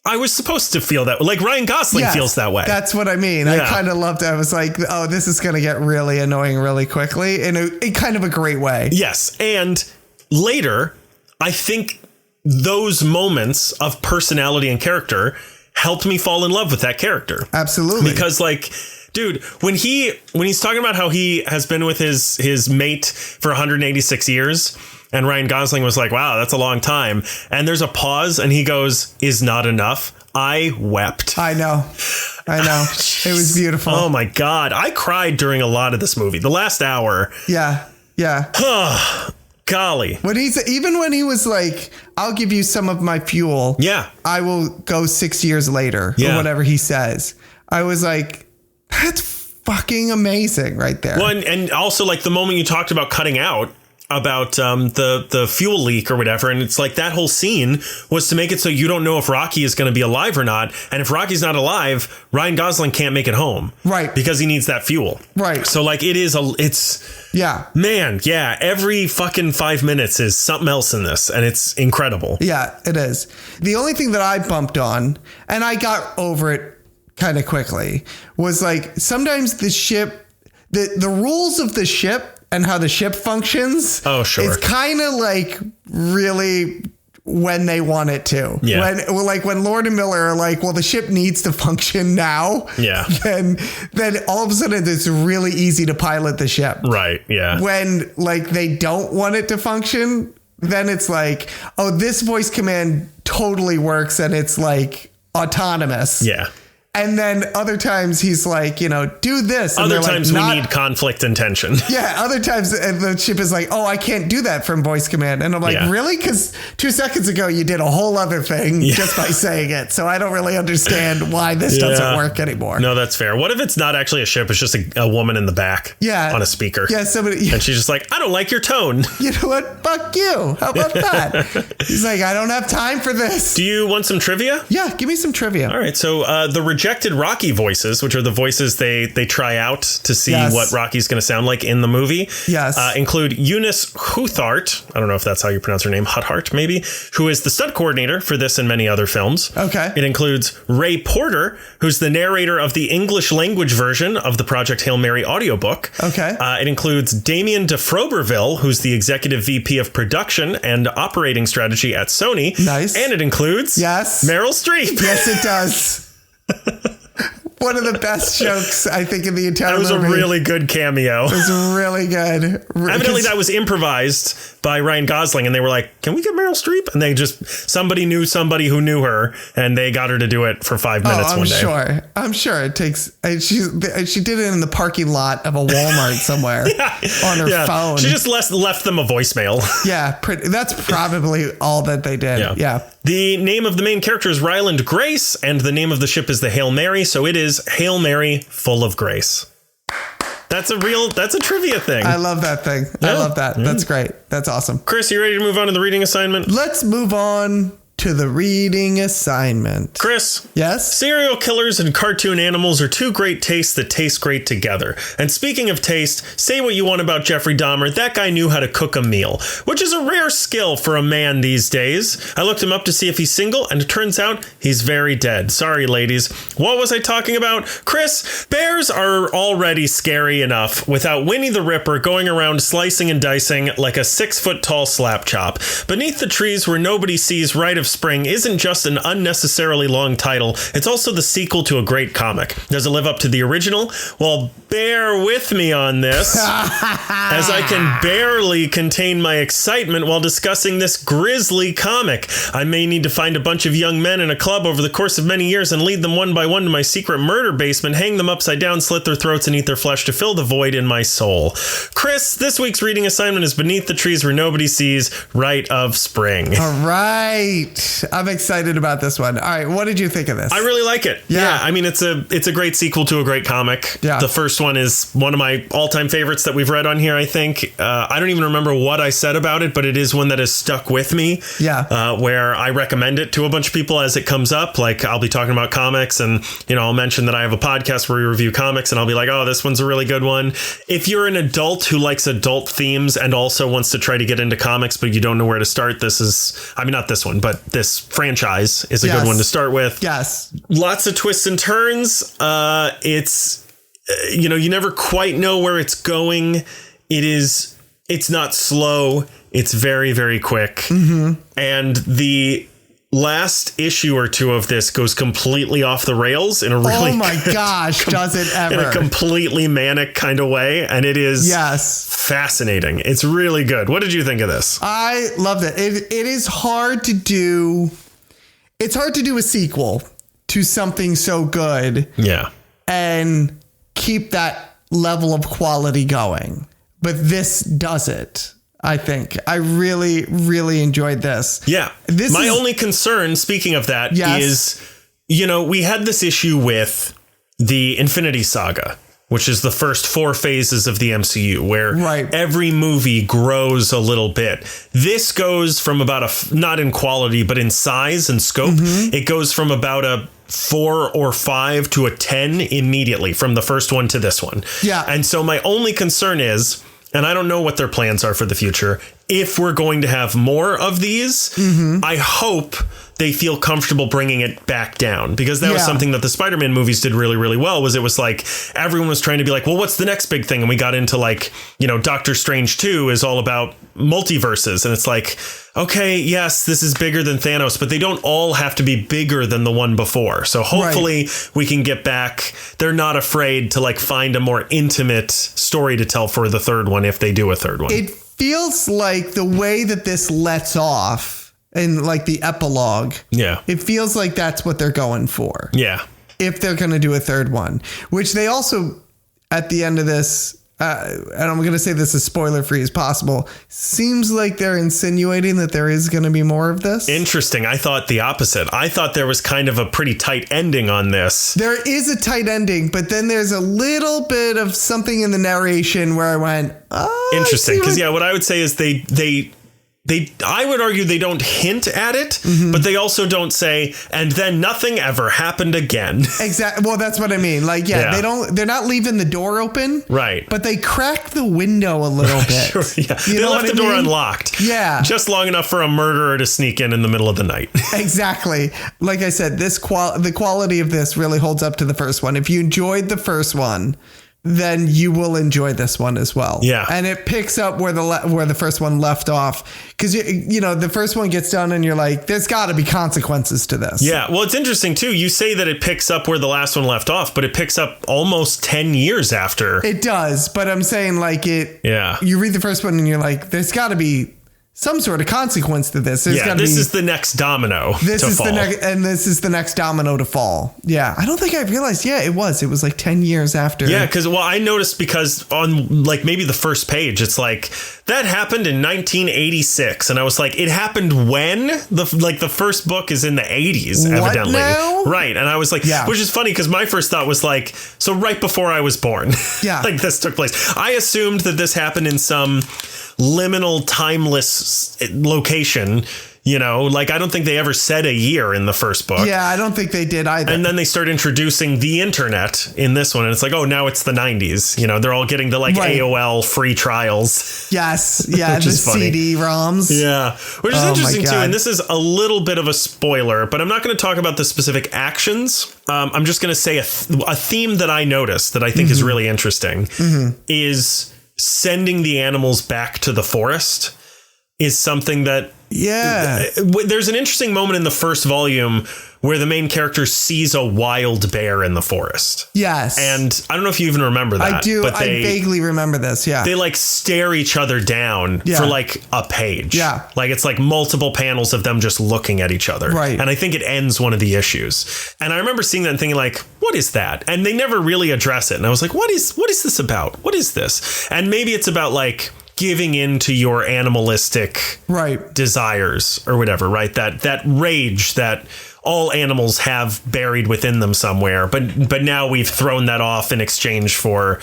I was supposed to feel that. Like Ryan Gosling feels that way. That's what I mean. Yeah. I kind of loved it. I was like, oh, this is going to get really annoying really quickly in kind of a great way. Yes. And later, I think those moments of personality and character helped me fall in love with that character. Absolutely. Because like, dude, when he's talking about how he has been with his mate for 186 years and Ryan Gosling was like, wow, that's a long time. And there's a pause and he goes, is not enough. I wept. I know. It was beautiful. Oh, my God. I cried during a lot of this movie. The last hour. Yeah. Golly. When he was like, I'll give you some of my fuel. Yeah. I will go 6 years later or whatever he says. I was like, that's fucking amazing right there. Well, and also like the moment you talked about cutting out about the fuel leak or whatever. And it's like that whole scene was to make it so you don't know if Rocky is going to be alive or not. And if Rocky's not alive, Ryan Gosling can't make it home. Right. Because he needs that fuel. Right. So like man. Yeah. Every fucking 5 minutes is something else in this. And it's incredible. Yeah, it is. The only thing that I bumped on, and I got over it kind of quickly, was like sometimes the ship, the rules of the ship and how the ship functions. Oh, sure. It's kind of like really when they want it to. Yeah. When Lord and Miller are like, well, the ship needs to function now. Yeah. Then all of a sudden it's really easy to pilot the ship. Right. Yeah. When like they don't want it to function, then it's like, oh, this voice command totally works and it's like autonomous. Yeah. And then other times he's like, do this. And other times we need conflict and tension. Yeah. Other times the ship is like, oh, I can't do that from voice command. And I'm like, really? Because 2 seconds ago you did a whole other thing just by saying it. So I don't really understand why this doesn't work anymore. No, that's fair. What if it's not actually a ship? It's just a woman in the back on a speaker. Yeah. Somebody. And she's just like, I don't like your tone. You know what? Fuck you. How about that? He's like, I don't have time for this. Do you want some trivia? Yeah. Give me some trivia. All right. So the projected Rocky voices, which are the voices they try out to see what Rocky's going to sound like in the movie. Yes. Include Eunice Huthart. I don't know if that's how you pronounce her name. Huthart, maybe, who is the stunt coordinator for this and many other films. Okay. It includes Ray Porter, who's the narrator of the English language version of the Project Hail Mary audiobook. Okay. It includes Damien de Froberville, who's the executive VP of production and operating strategy at Sony. Nice. And it includes Meryl Streep. Yes, it does. One of the best jokes, I think, in the entire movie. That was a really good cameo. It was really good. Evidently, that was improvised by Ryan Gosling, and they were like, can we get Meryl Streep? And they just, somebody knew somebody who knew her, and they got her to do it for 5 minutes one day. I'm sure it takes, she did it in the parking lot of a Walmart somewhere on her phone. She just left them a voicemail. Yeah, that's probably all that they did. Yeah. The name of the main character is Ryland Grace, and the name of the ship is the Hail Mary, so it is Hail Mary full of grace. That's a trivia thing. I love that thing. I love that. That's great. That's awesome. Chris, you ready to move on to the reading assignment? Let's move on to the reading assignment. Chris. Yes? Serial killers and cartoon animals are two great tastes that taste great together. And speaking of taste, say what you want about Jeffrey Dahmer, that guy knew how to cook a meal, which is a rare skill for a man these days. I looked him up to see if he's single, and it turns out he's very dead. Sorry, ladies. What was I talking about? Chris, bears are already scary enough without Winnie the Ripper going around slicing and dicing like a 6-foot-tall slap chop. Beneath the Trees Where Nobody Sees Rite of Spring isn't just an unnecessarily long title, it's also the sequel to a great comic. Does it live up to the original? Well, bear with me on this, as I can barely contain my excitement while discussing this grisly comic. I may need to find a bunch of young men in a club over the course of many years and lead them one by one to my secret murder basement, hang them upside down, slit their throats, and eat their flesh to fill the void in my soul. Chris, this week's reading assignment is Beneath the Trees Where Nobody Sees Rite of Spring. All right. I'm excited about this one. All right. What did you think of this? I really like it. Yeah. I mean, it's a great sequel to a great comic. Yeah. The first one is one of my all-time favorites that we've read on here, I think. I don't even remember what I said about it, but it is one that has stuck with me. Yeah. Where I recommend it to a bunch of people as it comes up. Like, I'll be talking about comics and, I'll mention that I have a podcast where we review comics, and I'll be like, oh, this one's a really good one. If you're an adult who likes adult themes and also wants to try to get into comics, but you don't know where to start, not this one, but this franchise is a good one to start with. Yes. Lots of twists and turns. It's, you never quite know where it's going. It's not slow. It's very, very quick. Mm-hmm. And the last issue or two of this goes completely off the rails in a really does it ever, in a completely manic kind of way, and it is fascinating. It's really good. What did you think of this? I loved it. It is hard to do. It's hard to do a sequel to something so good, and keep that level of quality going. But this does it. I think I really, really enjoyed this. Yeah. My only concern, speaking of that, is, we had this issue with the Infinity Saga, which is the first 4 phases of the MCU, where every movie grows a little bit. This goes from about not in quality, but in size and scope. Mm-hmm. It goes from about a 4 or 5 to a 10 immediately from the first one to this one. Yeah. And so my only concern is, and I don't know what their plans are for the future, if we're going to have more of these, I hope they feel comfortable bringing it back down, because that was something that the Spider-Man movies did really, really well. It was like everyone was trying to be like, well, what's the next big thing? And we got into like, Doctor Strange 2 is all about multiverses. And it's like, okay, yes, this is bigger than Thanos, but they don't all have to be bigger than the one before. So hopefully we can get back. They're not afraid to like find a more intimate story to tell for the third one, if they do a third one. It feels like the way that this lets off, and like the epilogue. Yeah. It feels like that's what they're going for. Yeah. If they're going to do a third one, which they also, at the end of this, and I'm going to say this as spoiler free as possible, seems like they're insinuating that there is going to be more of this. Interesting. I thought the opposite. I thought there was kind of a pretty tight ending on this. There is a tight ending, but then there's a little bit of something in the narration where I went, oh, interesting. Because what I would say is they I would argue they don't hint at it, but they also don't say, and then nothing ever happened again. Exactly. Well, that's what I mean. Like, they're not leaving the door open. Right. But they crack the window a little bit. Sure, yeah. They left the door unlocked. Yeah. Just long enough for a murderer to sneak in the middle of the night. Exactly. Like I said, the quality of this really holds up to the first one. If you enjoyed the first one, then you will enjoy this one as well. Yeah. And it picks up where the first one left off. Because, the first one gets done and you're like, there's got to be consequences to this. Yeah. Well, it's interesting, too. You say that it picks up where the last one left off, but it picks up almost 10 years after. It does. But I'm saying like it. Yeah. You read the first one and you're like, there's got to be some sort of consequence to this. This is the next domino to fall. This is the next domino to fall. Yeah. I don't think I realized. Yeah, it was like 10 years after. Yeah. I noticed because on like maybe the first page, it's like that happened in 1986. And I was like, it happened when the first book is in the 80s, evidently. Now? Right. And I was like, which is funny because my first thought was like, so right before I was born, like this took place. I assumed that this happened in some liminal, timeless location, like I don't think they ever said a year in the first book. Yeah, I don't think they did either. And then they start introducing the internet in this one, and it's like, oh, now it's the 90s. They're all getting the AOL free trials. Yes, yeah, the CD-ROMs. Yeah, which is interesting too. And this is a little bit of a spoiler, but I'm not going to talk about the specific actions. I'm just going to say a theme that I noticed that I think is really interesting is sending the animals back to the forest is something that there's an interesting moment in the first volume where the main character sees a wild bear in the forest. Yes. And I don't know if you even remember that. I do. But I vaguely remember this. Yeah. They like stare each other down for like a page. Yeah. Like it's like multiple panels of them just looking at each other. Right. And I think it ends one of the issues. And I remember seeing that and thinking like, what is that? And they never really address it. And I was like, what is this about? What is this? And maybe it's about like giving in to your animalistic desires or whatever, right? That rage that all animals have buried within them somewhere, but now we've thrown that off in exchange for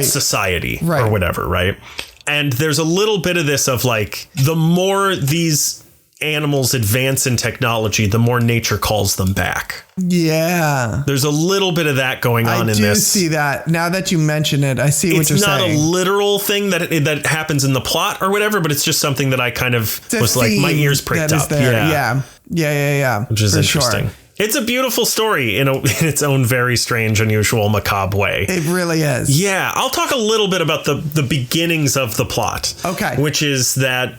society or whatever, right? And there's a little bit of this of like, the more these animals advance in technology, the more nature calls them back. Yeah. There's a little bit of that going on in this. I do see that. Now that you mention it, I see what you're saying. It's not a literal thing that happens in the plot or whatever, but it's just something that I kind of was like, my ears pricked up. Yeah. Which is interesting. Sure. It's a beautiful story in its own very strange, unusual, macabre way. It really is. Yeah. I'll talk a little bit about the beginnings of the plot. Okay. Which is that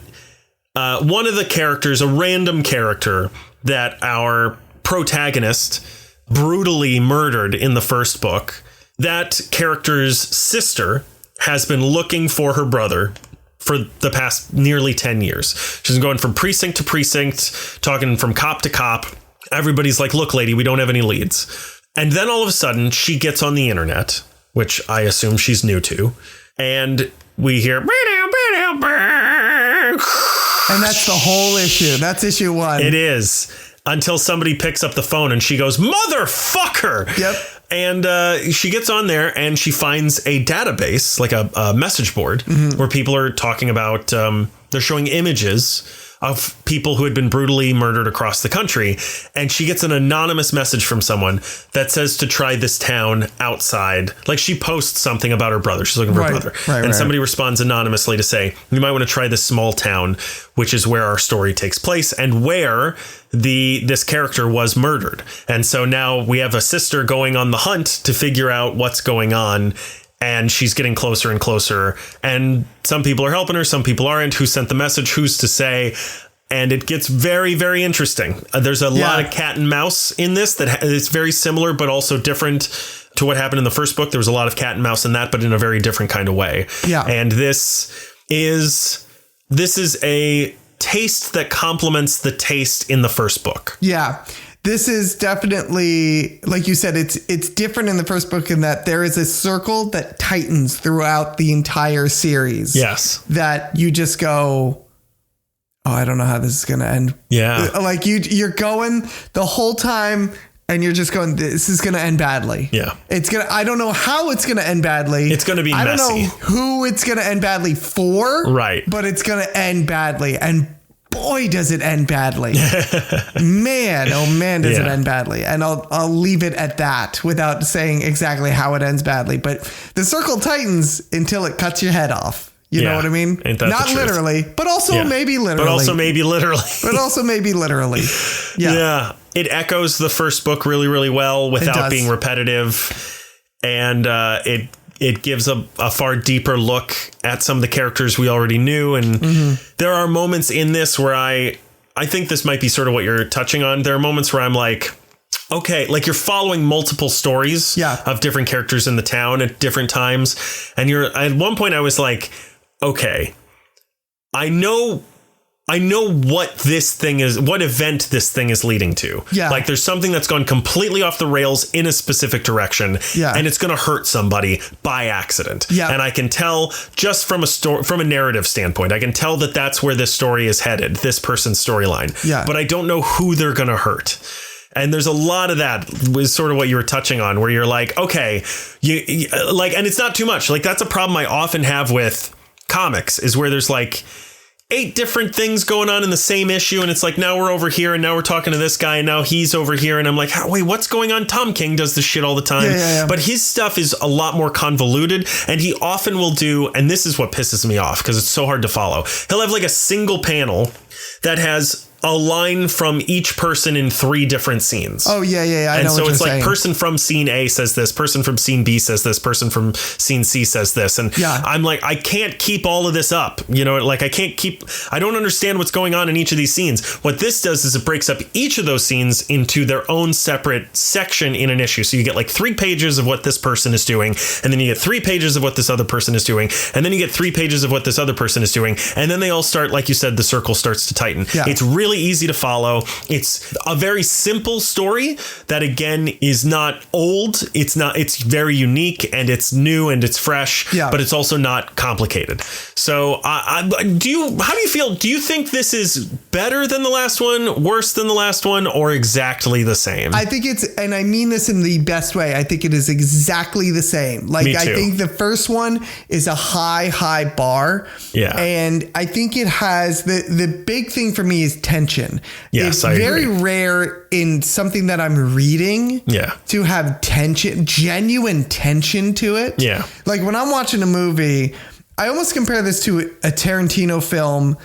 one of the characters, a random character that our protagonist brutally murdered in the first book, that character's sister has been looking for her brother for the past nearly 10 years. She's been going from precinct to precinct, talking from cop to cop. Everybody's like, look, lady, we don't have any leads. And then all of a sudden she gets on the internet, which I assume she's new to. And we hear... And that's the whole issue. That's issue 1. It is. Until somebody picks up the phone and she goes, motherfucker. Yep. And she gets on there and she finds a database, like a message board, where people are talking about, they're showing images of people who had been brutally murdered across the country. And she gets an anonymous message from someone that says to try this town outside. Like she posts something about her brother. She's looking for her brother. And somebody responds anonymously to say, you might want to try this small town, which is where our story takes place and where this character was murdered. And so now we have a sister going on the hunt to figure out what's going on. And she's getting closer and closer. And some people are helping her. Some people aren't. Who sent the message? Who's to say? And it gets very, very interesting. There's a lot of cat and mouse in this that is very similar, but also different to what happened in the first book. There was a lot of cat and mouse in that, but in a very different kind of way. Yeah. And this is a taste that complements the taste in the first book. Yeah. This is definitely, like you said, it's different in the first book in that there is a circle that tightens throughout the entire series. Yes. That you just go, oh, I don't know how this is going to end. Yeah. Like you're going the whole time and you're just going, this is going to end badly. Yeah. I don't know how it's going to end badly. It's going to be messy. I don't know who it's going to end badly for. Right. But it's going to end badly. And boy, does it end badly. Man, oh man, does it end badly. And I'll leave it at that without saying exactly how it ends badly. But the circle tightens until it cuts your head off. You know what I mean? Not literally, but also maybe literally. But also maybe literally. Yeah. It echoes the first book really, really well without being repetitive. And it gives a far deeper look at some of the characters we already knew. And there are moments in this where I think this might be sort of what you're touching on. There are moments where I'm like, okay, like you're following multiple stories of different characters in the town at different times. And at one point I was like, okay, I know what this thing is, what event this thing is leading to. Yeah. Like there's something that's gone completely off the rails in a specific direction. Yeah. And it's going to hurt somebody by accident. Yeah. And I can tell just from a narrative standpoint, I can tell that that's where this story is headed, this person's storyline. Yeah. But I don't know who they're going to hurt. And there's a lot of that was sort of what you were touching on, where you're like, okay, you like, and it's not too much. Like that's a problem I often have with comics, is where there's like 8 different things going on in the same issue. And it's like, now we're over here and now we're talking to this guy and now he's over here. And I'm like, wait, what's going on? Tom King does this shit all the time. Yeah. But his stuff is a lot more convoluted, and he often will do, and this is what pisses me off because it's so hard to follow. He'll have like a single panel that has a line from each person in 3 different scenes. Oh, yeah. I and know so what it's you're like saying. Person from scene A says this, person from scene B says this, person from scene C says this. And I'm like, I can't keep all of this up. You know, like I don't understand what's going on in each of these scenes. What this does is it breaks up each of those scenes into their own separate section in an issue. So you get like 3 pages of what this person is doing, and then you get 3 pages of what this other person is doing, and then you get 3 pages of what this other person is doing. And then they all start, like you said, the circle starts to tighten. Yeah. It's really easy to follow. It's a very simple story that, again, is not old. It's very unique, and it's new and it's fresh, but it's also not complicated. So how do you feel? Do you think this is better than the last one, worse than the last one, or exactly the same? I think and I mean this in the best way, I think it is exactly the same. Like, I think the first one is a high bar. Yeah. And I think it has the big thing for me is tension. Yes, it's very rare in something that I'm reading to have tension, genuine tension to it. Yeah. Like when I'm watching a movie, I almost compare this to a Tarantino film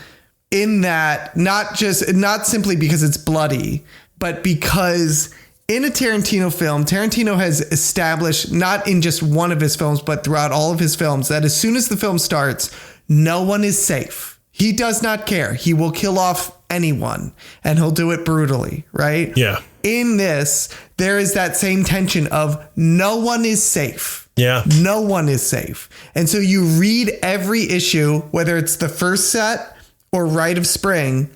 in that not simply because it's bloody, but because in a Tarantino film, Tarantino has established, not in just one of his films, but throughout all of his films, that as soon as the film starts, no one is safe. He does not care. He will kill off anyone, and he'll do it brutally, right? Yeah. In this, there is that same tension of no one is safe. Yeah. No one is safe. And so you read every issue, whether it's the first set or Rite of Spring,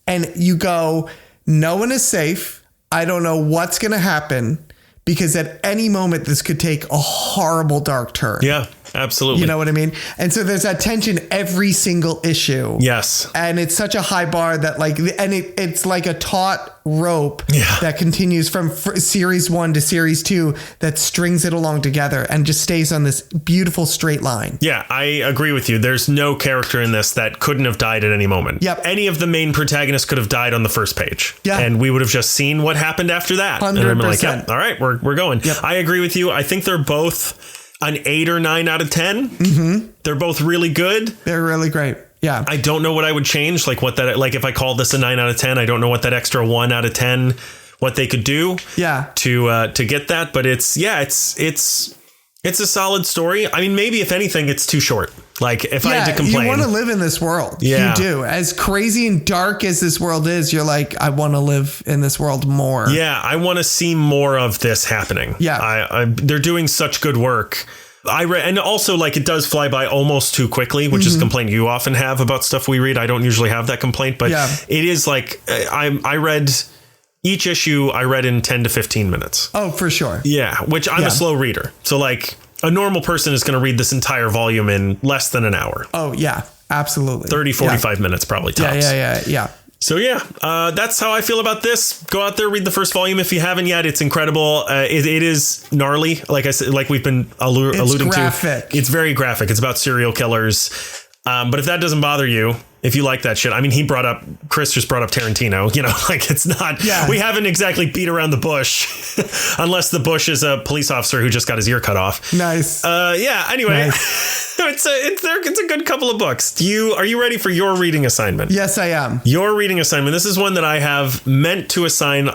and you go, no one is safe. I don't know what's going to happen, because at any moment this could take a horrible dark turn. Yeah. Absolutely. You know what I mean? And so there's that tension every single issue. Yes. And it's such a high bar that it's like a taut rope that continues from series 1 to series 2 that strings it along together and just stays on this beautiful straight line. Yeah, I agree with you. There's no character in this that couldn't have died at any moment. Yep. Any of the main protagonists could have died on the first page. Yeah. And we would have just seen what happened after that. 100%. And I'm like, all right, we're going. Yep. I agree with you. I think they're both an 8 or 9 out of 10. Mm-hmm. They're both really good. They're really great. Yeah. I don't know what I would change. Like if I call this a 9 out of 10, I don't know what that extra 1 out of 10, what they could do. Yeah. To get that. But it's a solid story. I mean, maybe if anything, it's too short. Like if I had to complain. You want to live in this world. Yeah. You do. As crazy and dark as this world is, you're like, I want to live in this world more. Yeah. I want to see more of this happening. Yeah. They're doing such good work. And also, like, it does fly by almost too quickly, which is a complaint you often have about stuff we read. I don't usually have that complaint, but it is like I read each issue I read in 10 to 15 minutes. Oh, for sure. Yeah. Which I'm a slow reader. So like a normal person is going to read this entire volume in less than an hour. Oh, yeah, absolutely. 30, 45 minutes, probably tops. Yeah. So, that's how I feel about this. Go out there, read the first volume if you haven't yet. It's incredible. It is gnarly. Like I said, like we've been alluding to. It's very graphic. It's about serial killers. But if that doesn't bother you, if you like that shit. I mean, Chris just brought up Tarantino, like it's not, we haven't exactly beat around the bush unless the bush is a police officer who just got his ear cut off. Nice. Anyway, nice. it's a good couple of books. Are you ready for your reading assignment? Yes, I am. Your reading assignment. This is one that I have meant to assign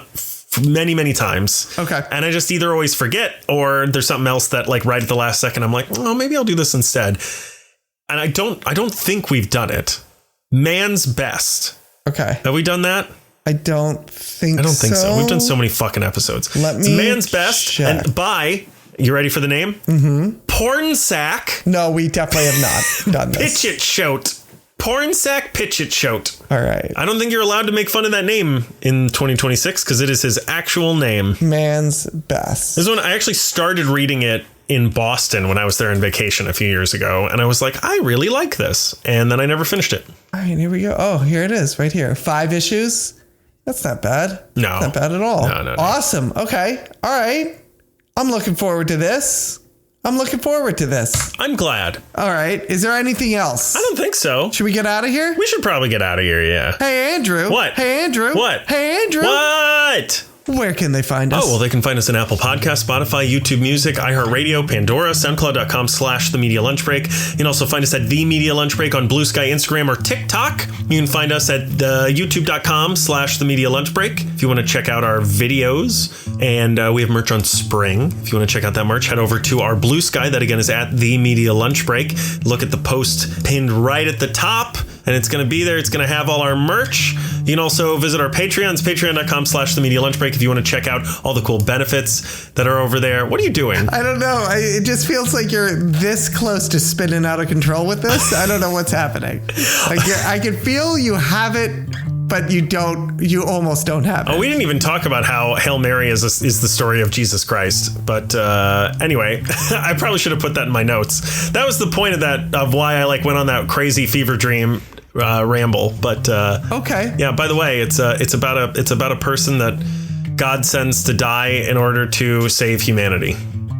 many, many times. Okay. And I just either always forget or there's something else that like right at the last second, I'm like, oh, maybe I'll do this instead. And I don't think we've done it. Man's Best. Okay. Have we done that? I don't think so. We've done so many fucking episodes. Let me Man's Best. check. And by, you ready for the name? Mm-hmm. Porn Sack. No, we definitely have not done this. Pitch It Shout. Porn Sack Pitch It Shout. All right. I don't think you're allowed to make fun of that name in 2026 because it is his actual name. Man's Best. This one, I actually started reading it in Boston when I was there on vacation a few years ago. And I was like, I really like this. And then I never finished it. All right, here we go. Oh, here it is right here. 5 issues. That's not bad. No. Not bad at all. No. Awesome. Okay. All right. I'm looking forward to this. I'm glad. All right. Is there anything else? I don't think so. Should we get out of here? We should probably get out of here, yeah. Hey, Andrew. What? Hey, Andrew. What? Hey, Andrew. What? Where can they find us? Oh, well, they can find us on Apple Podcasts, Spotify, YouTube Music, iHeartRadio, Pandora, SoundCloud.com/The Media Lunch Break. You can also find us at The Media Lunch Break on Blue Sky, Instagram, or TikTok. You can find us at YouTube.com/The Media Lunch Break if you want to check out our videos. And we have merch on Spring. If you want to check out that merch, head over to our Blue Sky. That, again, is at The Media Lunch Break. Look at the post pinned right at the top, and it's going to be there. It's going to have all our merch. You can also visit our Patreon. It's patreon.com/The Media Lunch Break if you want to check out all the cool benefits that are over there. What are you doing? I don't know. It just feels like you're this close to spinning out of control with this. I don't know what's happening. I can feel you have it, but you don't. You almost don't have it. Oh, we didn't even talk about how Hail Mary is the story of Jesus Christ. But anyway, I probably should have put that in my notes. That was the point of why I went on that crazy fever dream ramble. But okay. Yeah. By the way, it's about a person that God sends to die in order to save humanity.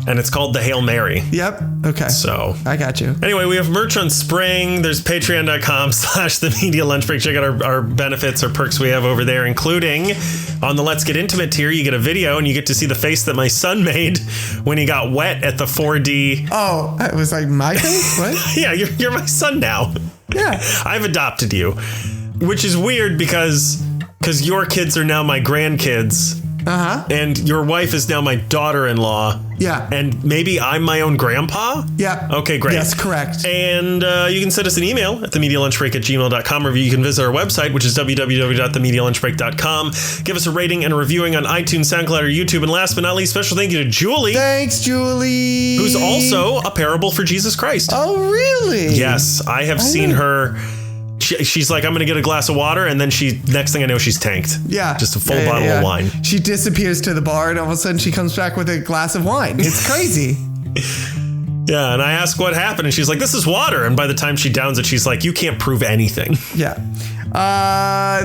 And it's called the Hail Mary. Yep. Okay. So I got you. Anyway, we have merch on Spring. There's patreon.com/The Media Lunch Break. Check out our benefits or perks we have over there, including on the Let's Get Intimate tier, you get a video and you get to see the face that my son made when he got wet at the 4D. Oh, it was like my face? What? Yeah, you're my son now. Yeah. I've adopted you, which is weird because your kids are now my grandkids. Uh-huh. And your wife is now my daughter-in-law. Yeah. And maybe I'm my own grandpa? Yeah. Okay, great. Yes, correct. And you can send us an email at themedialunchbreak@gmail.com, or you can visit our website, which is www.themedialunchbreak.com. Give us a rating and a reviewing on iTunes, SoundCloud, or YouTube. And last but not least, special thank you to Julie. Thanks, Julie. Who's also a parable for Jesus Christ. Oh, really? Yes. I have seen her... She's like, I'm going to get a glass of water. And then next thing I know, she's tanked. Yeah. Just a full bottle of wine. She disappears to the bar and all of a sudden she comes back with a glass of wine. It's crazy. Yeah. And I ask what happened. And she's like, this is water. And by the time she downs it, she's like, you can't prove anything. Yeah.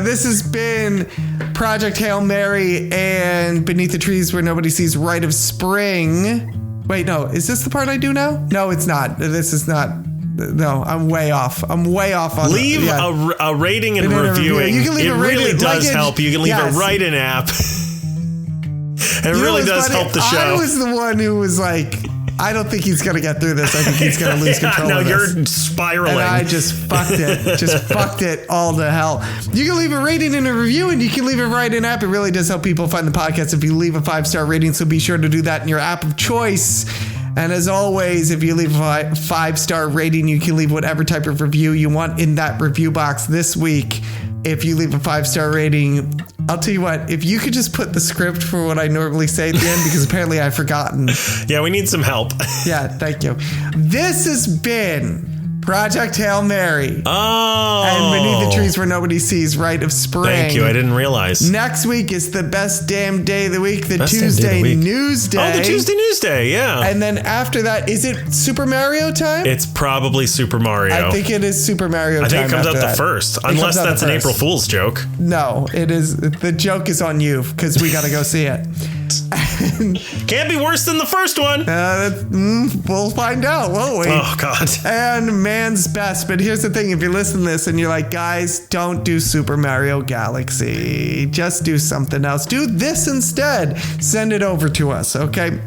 This has been Project Hail Mary and Beneath the Trees Where Nobody Sees Rite of Spring. Wait, no. Is this the part I do now? No, it's not. This is not. No, I'm way off. On leave a rating and reviewing. You can leave it a rating. Really does help. You can leave a write in app. It really does help the show. I was the one who was like, I don't think he's going to get through this. I think he's going to lose control of this. You're spiraling. And I just fucked it. Just fucked it all to hell. You can leave a rating and a review, and you can leave a write-in app. It really does help people find the podcast if you leave a 5-star rating, so be sure to do that in your app of choice. And as always, if you leave a 5-star rating, you can leave whatever type of review you want in that review box this week. If you leave a 5-star rating, I'll tell you what, if you could just put the script for what I normally say at the end, because apparently I've forgotten. Yeah, we need some help. Yeah, thank you. This has been Project Hail Mary. Oh. And Beneath the Trees Where Nobody Sees Rite of Spring. Thank you. I didn't realize. Next week is the best damn day of the week, the Tuesday News Day. Oh, the Tuesday News Day, yeah. And then after that, is it Super Mario time? It's probably Super Mario. I think it is Super Mario time. I think it comes out the first, unless that's an April Fool's joke. No, it is. The joke is on you because we got to go see it. Can't be worse than the first one. We'll find out, won't we? Oh, God. And man's best. But here's the thing. If you listen to this and you're like, guys, don't do Super Mario Galaxy. Just do something else. Do this instead. Send it over to us, okay?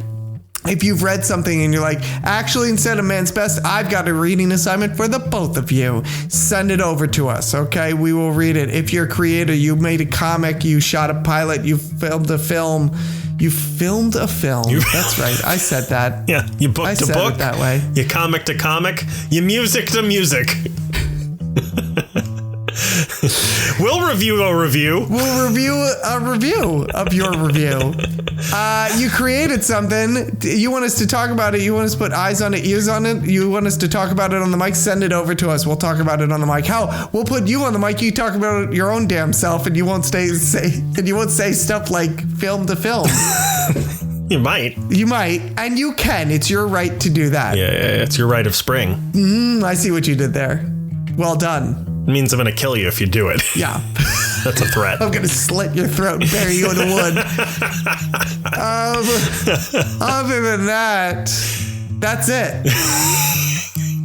If you've read something and you're like, actually, instead of man's best, I've got a reading assignment for the both of you. Send it over to us, okay? We will read it. If you're a creator, you made a comic, you shot a pilot, you filmed a film. That's right. I said that. Yeah, you book to book. It that way. You comic to comic. You music to music. We'll review a review. We'll review a review of your review. You created something. You want us to talk about it. You want us to put eyes on it, ears on it. You want us to talk about it on the mic. Send it over to us. We'll talk about it on the mic. How? We'll put you on the mic. You talk about your own damn self, and you won't say stuff like film to film. You might, and you can. It's your right to do that. Yeah, it's your right of spring. I see what you did there. Well done. It means I'm going to kill you if you do it. Yeah. That's a threat. I'm going to slit your throat and bury you in the wood. Other than that, that's it.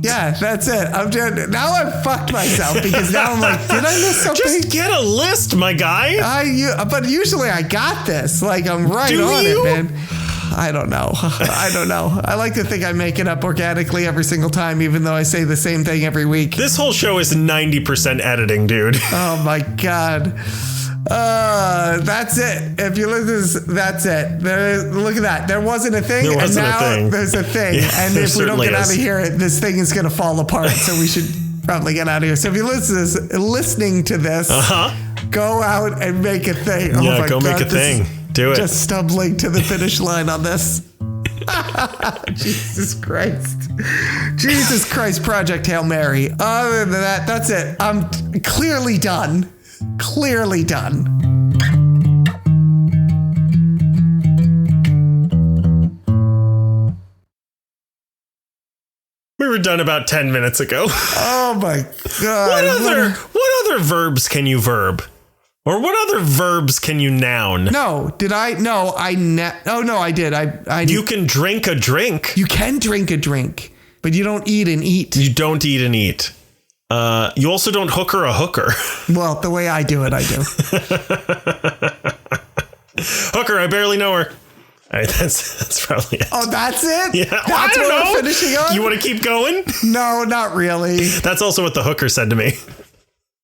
Yeah, that's it. Now I've fucked myself because now I'm like, did I miss something? Just get a list, my guy. But usually I got this. Like, I'm right on it, man. I don't know. I like to think I make it up organically every single time, even though I say the same thing every week. This whole show is 90% editing, dude. Oh, my God. That's it. If you look at this, that's it. Look at that. There wasn't a thing. There's a thing. Yeah, and if we don't get out of here, this thing is going to fall apart. So we should probably get out of here. So if you're listening to this, go out and make a thing. Yeah, go make a thing. Do it. Just stumbling to the finish line on this. Jesus Christ. Jesus Christ, Project Hail Mary. Other than that, that's it. I'm clearly done. Clearly done. We were done about 10 minutes ago. Oh my God. What other verbs can you verb? Or what other verbs can you noun? No, did I? No, I did. I. You can drink a drink. You can drink a drink, but you don't eat and eat. You don't eat and eat. You also don't hooker a hooker. Well, the way I do it, I do. Hooker, I barely know her. All right, that's probably it. Oh, that's it? Yeah. That's what we're finishing on? You want to keep going? No, not really. That's also what the hooker said to me.